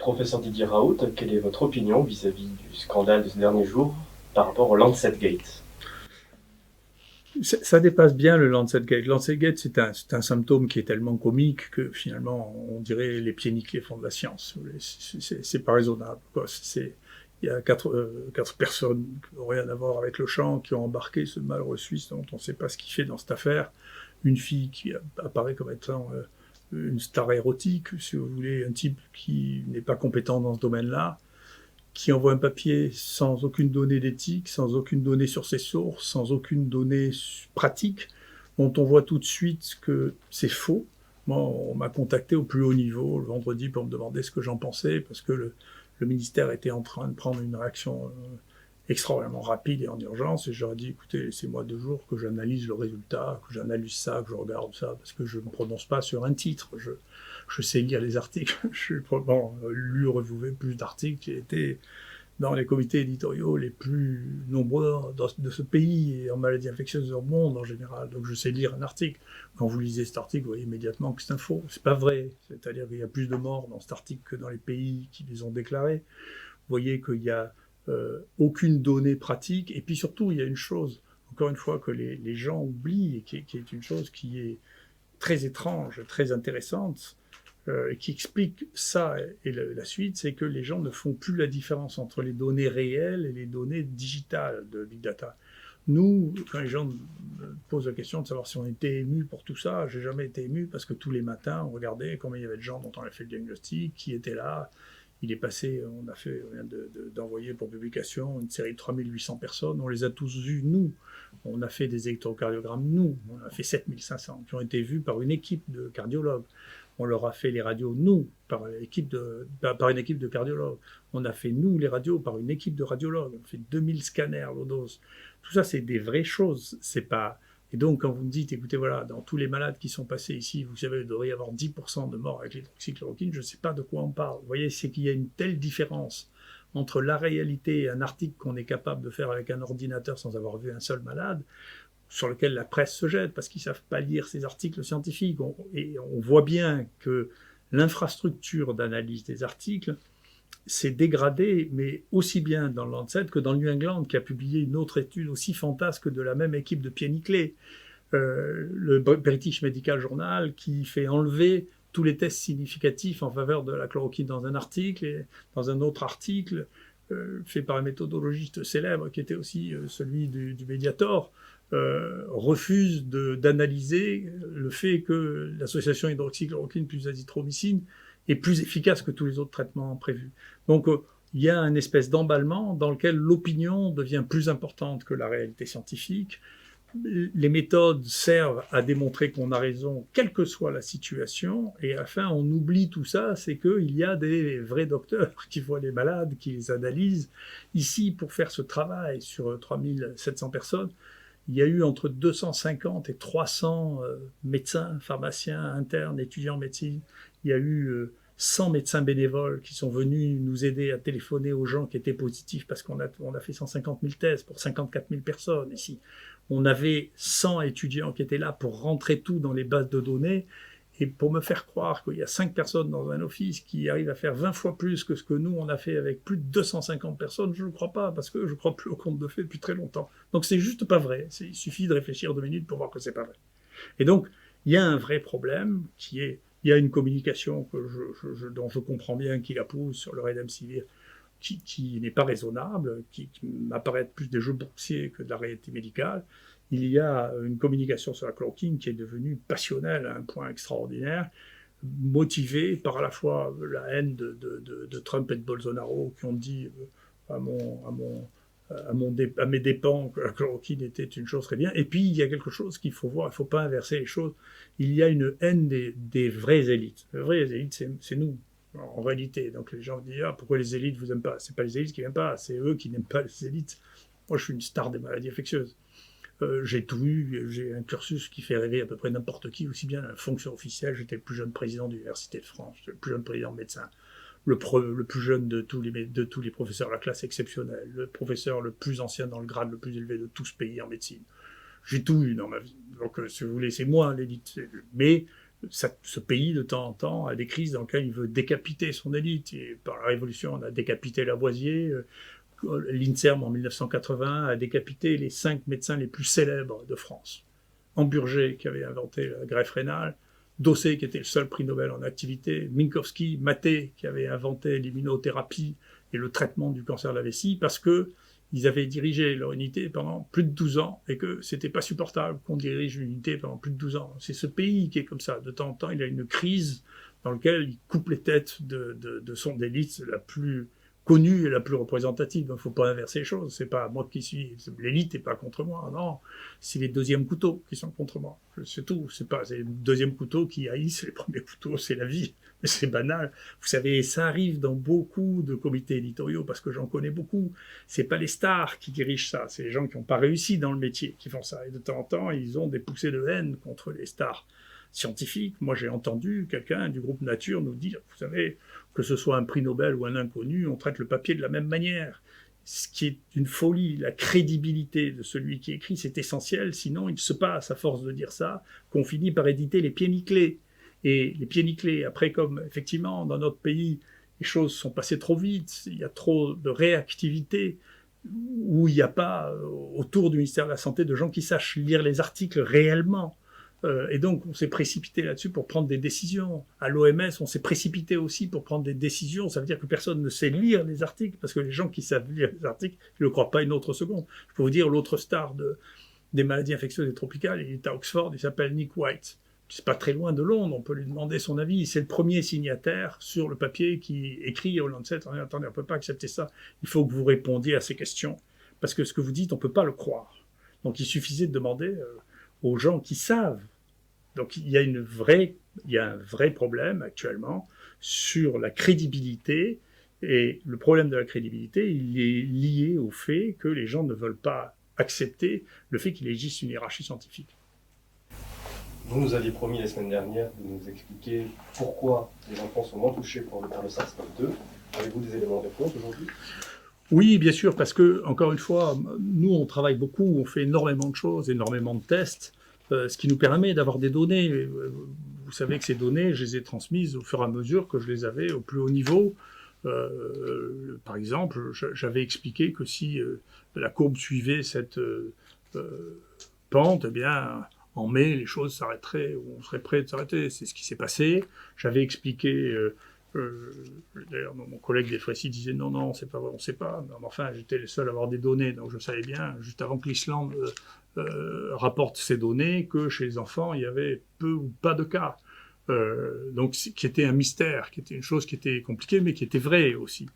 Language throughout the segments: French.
Professeur Didier Raoult, quelle est votre opinion vis-à-vis du scandale de ces derniers jours par rapport au Lancet Gate? Ça dépasse bien le Lancet Gate. Lancet Gate, c'est un symptôme qui est tellement comique que finalement, on dirait les pieds nickelés font de la science. C'est pas raisonnable. Il y a quatre personnes qui n'ont rien à voir avec le champ qui ont embarqué ce malheureux Suisse dont on ne sait pas ce qu'il fait dans cette affaire. Une fille qui apparaît comme étant une star érotique, si vous voulez, un type qui n'est pas compétent dans ce domaine-là, qui envoie un papier sans aucune donnée d'éthique, sans aucune donnée sur ses sources, sans aucune donnée pratique, dont on voit tout de suite que c'est faux. Moi, on m'a contacté au plus haut niveau le vendredi pour me demander ce que j'en pensais, parce que le ministère était en train de prendre une réaction extraordinairement rapide et en urgence, et je leur ai dit, écoutez, laissez-moi 2 jours que j'analyse le résultat, que j'analyse ça, que je regarde ça, parce que je ne me prononce pas sur un titre. Je sais lire les articles. Je suis probablement lu ou revu plus d'articles qui étaient dans les comités éditoriaux les plus nombreux de ce pays et en maladies infectieuses au monde en général. Donc je sais lire un article. Quand vous lisez cet article, vous voyez immédiatement que c'est un faux. C'est pas vrai. C'est-à-dire qu'il y a plus de morts dans cet article que dans les pays qui les ont déclarés. Vous voyez qu'il y a aucune donnée pratique. Et puis surtout, il y a une chose, encore une fois, que les gens oublient et qui est une chose qui est très étrange, très intéressante, qui explique ça et la suite, c'est que les gens ne font plus la différence entre les données réelles et les données digitales de Big Data. Nous, quand les gens me posent la question de savoir si on était ému pour tout ça, j'ai jamais été ému parce que tous les matins, on regardait combien il y avait de gens dont on a fait le diagnostic, qui étaient là. Il est passé, on vient d'envoyer pour publication une série de 3800 personnes, on les a tous vus, nous. On a fait des électrocardiogrammes, nous. On a fait 7500 qui ont été vus par une équipe de cardiologues. On leur a fait les radios, nous, par une équipe de cardiologues. On a fait, nous, les radios par une équipe de radiologues. On a fait 2000 scanners, low-dose. Tout ça, c'est des vraies choses. C'est pas... Et donc, quand vous me dites, écoutez, voilà, dans tous les malades qui sont passés ici, vous savez, il devrait y avoir 10% de morts avec l'hydroxychloroquine, je ne sais pas de quoi on parle. Vous voyez, c'est qu'il y a une telle différence entre la réalité et un article qu'on est capable de faire avec un ordinateur sans avoir vu un seul malade, sur lequel la presse se jette parce qu'ils ne savent pas lire ces articles scientifiques. Et on voit bien que l'infrastructure d'analyse des articles s'est dégradée, mais aussi bien dans le Lancet que dans le New England, qui a publié une autre étude aussi fantasque de la même équipe de pieds nickelés. Le British Medical Journal, qui fait enlever tous les tests significatifs en faveur de la chloroquine dans un article, et dans un autre article, fait par un méthodologiste célèbre, qui était aussi celui du Mediator, refuse d'analyser le fait que l'association hydroxychloroquine plus azithromycine est plus efficace que tous les autres traitements prévus. Donc, il y a une espèce d'emballement dans lequel l'opinion devient plus importante que la réalité scientifique. Les méthodes servent à démontrer qu'on a raison, quelle que soit la situation, et à la fin, on oublie tout ça, c'est qu'il y a des vrais docteurs qui voient les malades, qui les analysent. Ici, pour faire ce travail sur 3700 personnes, il y a eu entre 250 et 300 médecins, pharmaciens, internes, étudiants en médecine. Il y a eu 100 médecins bénévoles qui sont venus nous aider à téléphoner aux gens qui étaient positifs parce qu'on a fait 150 000 tests pour 54 000 personnes ici. On avait 100 étudiants qui étaient là pour rentrer tout dans les bases de données. Et pour me faire croire qu'il y a 5 personnes dans un office qui arrivent à faire 20 fois plus que ce que nous, on a fait avec plus de 250 personnes, je ne crois pas, parce que je ne crois plus au conte de fées depuis très longtemps. Donc c'est juste pas vrai. Il suffit de réfléchir 2 minutes pour voir que c'est pas vrai. Et donc, il y a un vrai problème qui est, il y a une communication dont je comprends bien qui la pousse sur le Remdesivir, qui n'est pas raisonnable, qui m'apparaît être plus des jeux boursiers que de la réalité médicale. Il y a une communication sur la chloroquine qui est devenue passionnelle à un point extraordinaire, motivée par à la fois la haine de Trump et de Bolsonaro qui ont dit à mes dépens que la chloroquine était une chose très bien. Et puis il y a quelque chose qu'il faut voir, il ne faut pas inverser les choses. Il y a une haine des vraies élites. Les vraies élites, c'est nous, en réalité. Donc les gens disent pourquoi les élites vous aiment pas? C'est pas les élites qui n'aiment pas, c'est eux qui n'aiment pas les élites. Moi je suis une star des maladies infectieuses. J'ai tout eu, j'ai un cursus qui fait rêver à peu près n'importe qui, aussi bien la fonction officielle. J'étais le plus jeune président de l'Université de France, le plus jeune président de médecin, le plus jeune de tous les professeurs de la classe exceptionnelle, le professeur le plus ancien dans le grade le plus élevé de tout ce pays en médecine. J'ai tout eu dans ma vie. Donc, si vous voulez, c'est moi l'élite. Mais ce pays, de temps en temps, a des crises dans lesquelles il veut décapiter son élite. Et par la Révolution, on a décapité Lavoisier. L'INSERM, en 1980, a décapité les 5 médecins les plus célèbres de France. Hamburger, qui avait inventé la greffe rénale, Dossé, qui était le seul prix Nobel en activité, Minkowski, Maté, qui avait inventé l'immunothérapie et le traitement du cancer de la vessie, parce que ils avaient dirigé leur unité pendant plus de 12 ans et que c'était pas supportable qu'on dirige une unité pendant plus de 12 ans. C'est ce pays qui est comme ça. De temps en temps, il a une crise dans laquelle il coupe les têtes de son élite la plus connue et la plus représentative. Il ne faut pas inverser les choses. C'est pas moi qui suis l'élite, n'est pas contre moi. Non, c'est les deuxièmes couteaux qui sont contre moi. C'est tout. C'est les deuxièmes couteaux qui haïssent les premiers couteaux. C'est la vie. C'est banal. Vous savez, ça arrive dans beaucoup de comités éditoriaux parce que j'en connais beaucoup. C'est pas les stars qui dirigent ça. C'est les gens qui n'ont pas réussi dans le métier qui font ça. Et de temps en temps, ils ont des poussées de haine contre les stars scientifiques. Moi, j'ai entendu quelqu'un du groupe Nature nous dire, vous savez, que ce soit un prix Nobel ou un inconnu, on traite le papier de la même manière. Ce qui est une folie, la crédibilité de celui qui écrit, c'est essentiel. Sinon, il se passe, à force de dire ça, qu'on finit par éditer les pieds nickelés. Et les pieds nickelés, après, comme effectivement, dans notre pays, les choses sont passées trop vite, il y a trop de réactivité, où il n'y a pas, autour du ministère de la Santé, de gens qui sachent lire les articles réellement. Et donc, on s'est précipité là-dessus pour prendre des décisions. À l'OMS, on s'est précipité aussi pour prendre des décisions. Ça veut dire que personne ne sait lire les articles, parce que les gens qui savent lire les articles, je ne le crois pas une autre seconde. Je peux vous dire, l'autre star des maladies infectieuses et tropicales, il est à Oxford, il s'appelle Nick White. C'est pas très loin de Londres, on peut lui demander son avis. C'est le premier signataire sur le papier qui écrit au Lancet, attendez, on peut pas accepter ça. Il faut que vous répondiez à ces questions. Parce que ce que vous dites, on peut pas le croire. Donc il suffisait de demander aux gens qui savent. Donc il y a un vrai problème actuellement sur la crédibilité. Et le problème de la crédibilité, il est lié au fait que les gens ne veulent pas accepter le fait qu'il existe une hiérarchie scientifique. Vous nous aviez promis la semaine dernière de nous expliquer pourquoi les enfants sont moins touchés par le SARS-CoV-2. Avez-vous des éléments de réponse aujourd'hui ? Oui, bien sûr, parce que, encore une fois, nous, on travaille beaucoup, on fait énormément de choses, énormément de tests, ce qui nous permet d'avoir des données. Vous savez que ces données, je les ai transmises au fur et à mesure que je les avais au plus haut niveau. Par exemple, j'avais expliqué que si la courbe suivait cette pente, eh bien, en mai, les choses s'arrêteraient, ou on serait prêt de s'arrêter. C'est ce qui s'est passé. J'avais expliqué, d'ailleurs, mon collègue des Frécy disait non, c'est pas vrai, on sait pas. Mais enfin, j'étais le seul à avoir des données, donc je savais bien, juste avant que l'Islande rapporte ces données, que chez les enfants, il y avait peu ou pas de cas. Donc, qui était un mystère, qui était une chose qui était compliquée, mais qui était vraie aussi.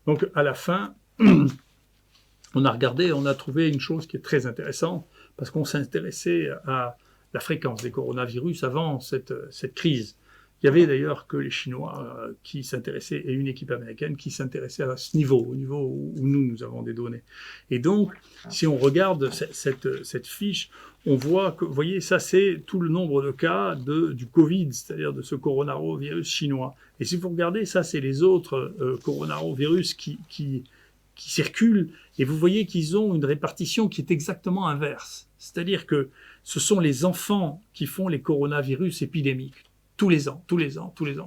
Donc, à la fin, on a regardé, on a trouvé une chose qui est très intéressante, parce qu'on s'intéressait à la fréquence des coronavirus avant cette crise. Il y avait d'ailleurs que les Chinois qui s'intéressaient, et une équipe américaine qui s'intéressait à ce niveau, au niveau où nous avons des données. Et donc, si on regarde cette fiche, on voit que, vous voyez, ça c'est tout le nombre de cas du Covid, c'est-à-dire de ce coronavirus chinois. Et si vous regardez, ça c'est les autres coronavirus qui circulent, et vous voyez qu'ils ont une répartition qui est exactement inverse. C'est-à-dire que ce sont les enfants qui font les coronavirus épidémiques. Tous les ans.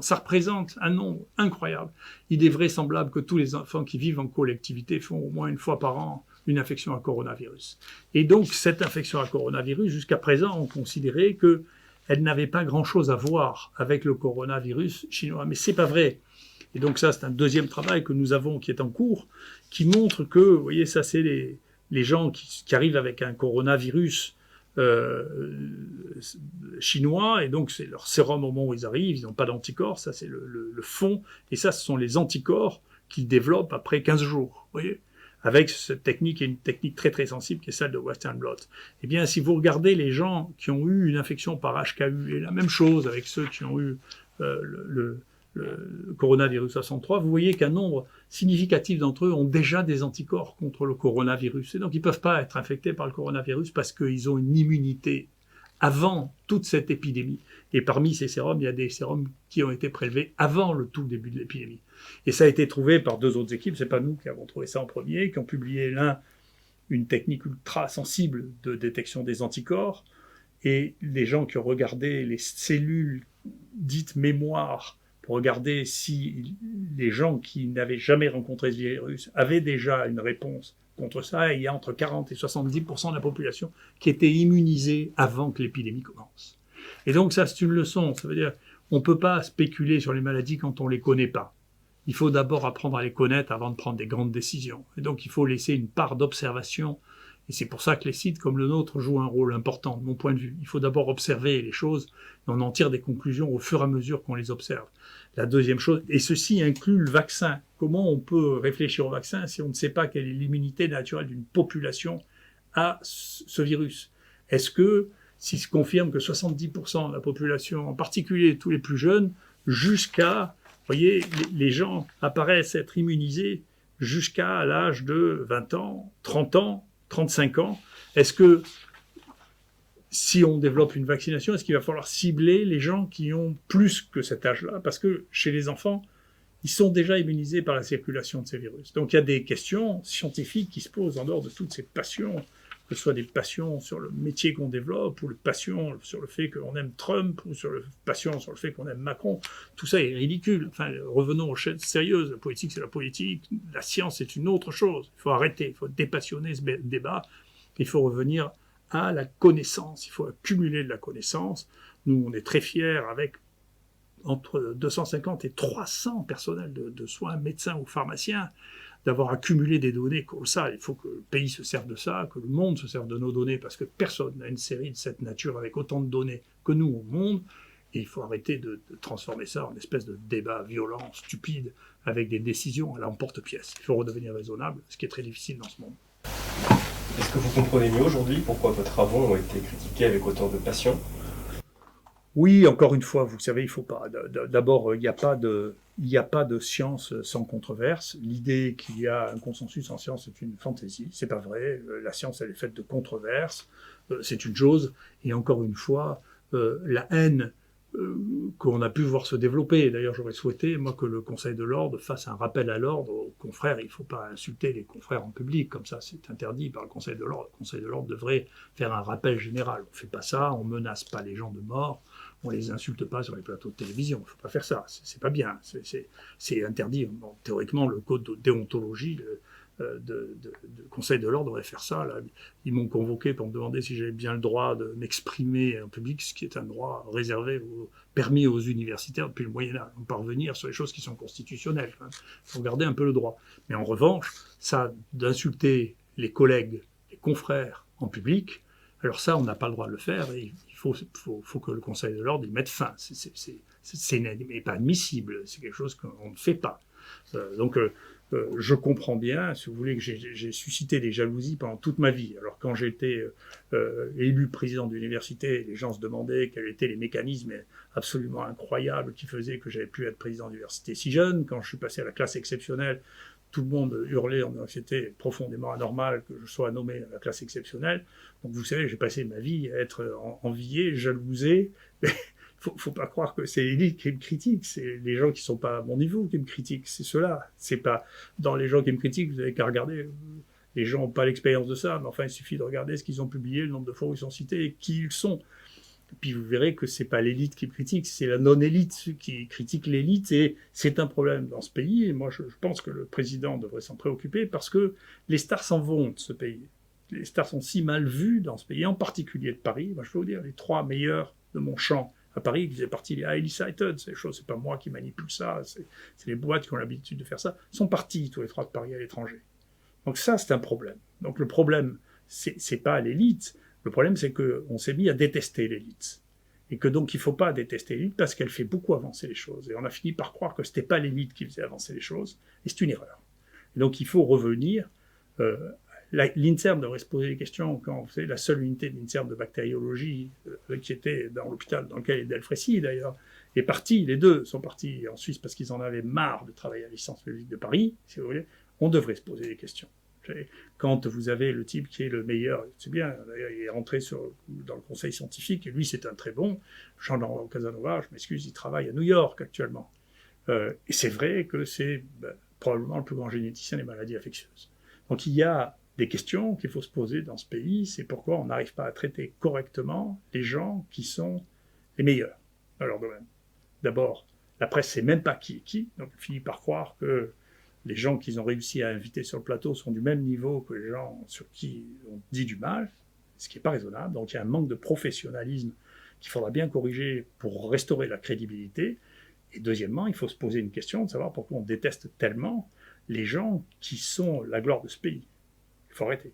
Ça représente un nombre incroyable. Il est vraisemblable que tous les enfants qui vivent en collectivité font au moins une fois par an une infection à coronavirus. Et donc, cette infection à coronavirus, jusqu'à présent, on considérait qu'elle n'avait pas grand-chose à voir avec le coronavirus chinois. Mais c'est pas vrai. Et donc ça, c'est un deuxième travail que nous avons, qui est en cours, qui montre que, vous voyez, ça, c'est les gens qui arrivent avec un coronavirus chinois, et donc c'est leur sérum au moment où ils arrivent, ils n'ont pas d'anticorps, ça c'est le fond, et ça ce sont les anticorps qu'ils développent après 15 jours, vous voyez, avec cette technique, qui est une technique très très sensible, qui est celle de Western blot. Eh bien, si vous regardez les gens qui ont eu une infection par HKU, et la même chose avec ceux qui ont eu le coronavirus 63, vous voyez qu'un nombre significatif d'entre eux ont déjà des anticorps contre le coronavirus. Et donc, ils ne peuvent pas être infectés par le coronavirus parce qu'ils ont une immunité avant toute cette épidémie. Et parmi ces sérums, il y a des sérums qui ont été prélevés avant le tout début de l'épidémie. Et ça a été trouvé par deux autres équipes, c'est pas nous qui avons trouvé ça en premier, qui ont publié une technique ultra sensible de détection des anticorps, et les gens qui ont regardé les cellules dite mémoire pour regarder si les gens qui n'avaient jamais rencontré ce virus avaient déjà une réponse contre ça. Et il y a entre 40 et 70% de la population qui était immunisée avant que l'épidémie commence. Et donc ça, c'est une leçon. Ça veut dire on ne peut pas spéculer sur les maladies quand on ne les connaît pas. Il faut d'abord apprendre à les connaître avant de prendre des grandes décisions. Et donc il faut laisser une part d'observation. Et c'est pour ça que les sites comme le nôtre jouent un rôle important, de mon point de vue. Il faut d'abord observer les choses, et on en tire des conclusions au fur et à mesure qu'on les observe. La deuxième chose, et ceci inclut le vaccin. Comment on peut réfléchir au vaccin si on ne sait pas quelle est l'immunité naturelle d'une population à ce virus? Est-ce que, s'il se confirme que 70% de la population, en particulier tous les plus jeunes, jusqu'à, vous voyez, les gens apparaissent être immunisés jusqu'à l'âge de 20 ans, 30 ans, 35 ans, est-ce que si on développe une vaccination, est-ce qu'il va falloir cibler les gens qui ont plus que cet âge-là? Parce que chez les enfants, ils sont déjà immunisés par la circulation de ces virus. Donc il y a des questions scientifiques qui se posent en dehors de toutes ces passions, que ce soit des passions sur le métier qu'on développe, ou les passions sur le fait qu'on aime Trump, ou sur le passion sur le fait qu'on aime Macron. Tout ça est ridicule. Enfin, revenons aux choses sérieuses. La politique, c'est la politique. La science, c'est une autre chose. Il faut arrêter. Il faut dépassionner ce débat. Il faut revenir à la connaissance. Il faut accumuler de la connaissance. Nous, on est très fiers avec entre 250 et 300 personnels de soins, médecins ou pharmaciens, d'avoir accumulé des données comme ça. Il faut que le pays se serve de ça, que le monde se serve de nos données, parce que personne n'a une série de cette nature avec autant de données que nous au monde. Et il faut arrêter de transformer ça en espèce de débat violent, stupide, avec des décisions à l'emporte-pièce. Il faut redevenir raisonnable, ce qui est très difficile dans ce monde. Est-ce que vous comprenez mieux aujourd'hui pourquoi vos travaux ont été critiqués avec autant de passion? Oui, encore une fois, vous savez, il faut pas. D'abord, il n'y a pas de science sans controverse. L'idée qu'il y a un consensus en science, c'est une fantaisie. C'est pas vrai. La science, elle est faite de controverses. C'est une chose. Et encore une fois, la haine qu'on a pu voir se développer. D'ailleurs, j'aurais souhaité, moi, que le Conseil de l'Ordre fasse un rappel à l'ordre aux confrères. Il ne faut pas insulter les confrères en public, comme ça, c'est interdit par le Conseil de l'Ordre. Le Conseil de l'Ordre devrait faire un rappel général. On ne fait pas ça, on ne menace pas les gens de mort, on ne les insulte pas sur les plateaux de télévision. Il ne faut pas faire ça, c'est pas bien. C'est interdit. Bon, théoriquement, le code de déontologie de Conseil de l'Ordre devrait faire ça. Là. Ils m'ont convoqué pour me demander si j'avais bien le droit de m'exprimer en public, ce qui est un droit réservé, permis aux universitaires depuis le Moyen-Âge. On peut revenir sur les choses qui sont constitutionnelles. Il faut garder un peu le droit. Mais en revanche, ça, d'insulter les collègues, les confrères en public, alors ça, on n'a pas le droit de le faire. Et il faut que le Conseil de l'Ordre y mette fin. C'est pas admissible. C'est quelque chose qu'on ne fait pas. Je comprends bien, si vous voulez, que j'ai suscité des jalousies pendant toute ma vie. Alors quand j'étais élu président d'université, les gens se demandaient quels étaient les mécanismes absolument incroyables qui faisaient que j'avais pu être président d'université si jeune. Quand je suis passé à la classe exceptionnelle, tout le monde hurlait en disant que c'était profondément anormal que je sois nommé à la classe exceptionnelle. Donc vous savez, j'ai passé ma vie à être envié, jalousé. Faut pas croire que c'est l'élite qui me critique, c'est les gens qui sont pas à mon niveau qui me critiquent, c'est ceux-là. C'est pas dans les gens qui me critiquent, vous avez qu'à regarder. Les gens n'ont pas l'expérience de ça, mais enfin il suffit de regarder ce qu'ils ont publié, le nombre de fois où ils sont cités et qui ils sont. Et puis vous verrez que c'est pas l'élite qui me critique, c'est la non-élite qui critique l'élite, et c'est un problème dans ce pays. Et moi je pense que le président devrait s'en préoccuper parce que les stars s'en vont de ce pays. Les stars sont si mal vues dans ce pays, en particulier de Paris. Moi je peux vous dire, les 3 meilleurs de mon champ à Paris, qui faisaient partie des highly cited, ces choses, c'est pas moi qui manipule ça, c'est les boîtes qui ont l'habitude de faire ça, sont partis tous les 3 de Paris à l'étranger. Donc ça, c'est un problème. Donc le problème, c'est pas l'élite, le problème c'est qu'on s'est mis à détester l'élite. Et que donc il ne faut pas détester l'élite parce qu'elle fait beaucoup avancer les choses. Et on a fini par croire que ce n'était pas l'élite qui faisait avancer les choses, et c'est une erreur. Et donc il faut revenir... L'INSERM devrait se poser des questions quand, vous savez, la seule unité de l'INSERM de bactériologie qui était dans l'hôpital dans lequel est Delfrécy d'ailleurs, est partie, les deux sont partis en Suisse parce qu'ils en avaient marre de travailler à l'Licence publique de Paris, si vous voulez, on devrait se poser des questions. Quand vous avez le type qui est le meilleur, c'est bien, d'ailleurs il est rentré dans le conseil scientifique, et lui c'est un très bon, Jean-Laurent Casanova, je m'excuse, il travaille à New York actuellement. Et c'est vrai que c'est probablement le plus grand généticien des maladies infectieuses. Donc il y a des questions qu'il faut se poser dans ce pays, c'est pourquoi on n'arrive pas à traiter correctement les gens qui sont les meilleurs dans leur domaine. d'abord, la presse ne sait même pas qui est qui, donc elle finit par croire que les gens qu'ils ont réussi à inviter sur le plateau sont du même niveau que les gens sur qui on dit du mal, ce qui n'est pas raisonnable. Donc il y a un manque de professionnalisme qu'il faudra bien corriger pour restaurer la crédibilité. Et deuxièmement, il faut se poser une question de savoir pourquoi on déteste tellement les gens qui sont la gloire de ce pays. Il faut arrêter.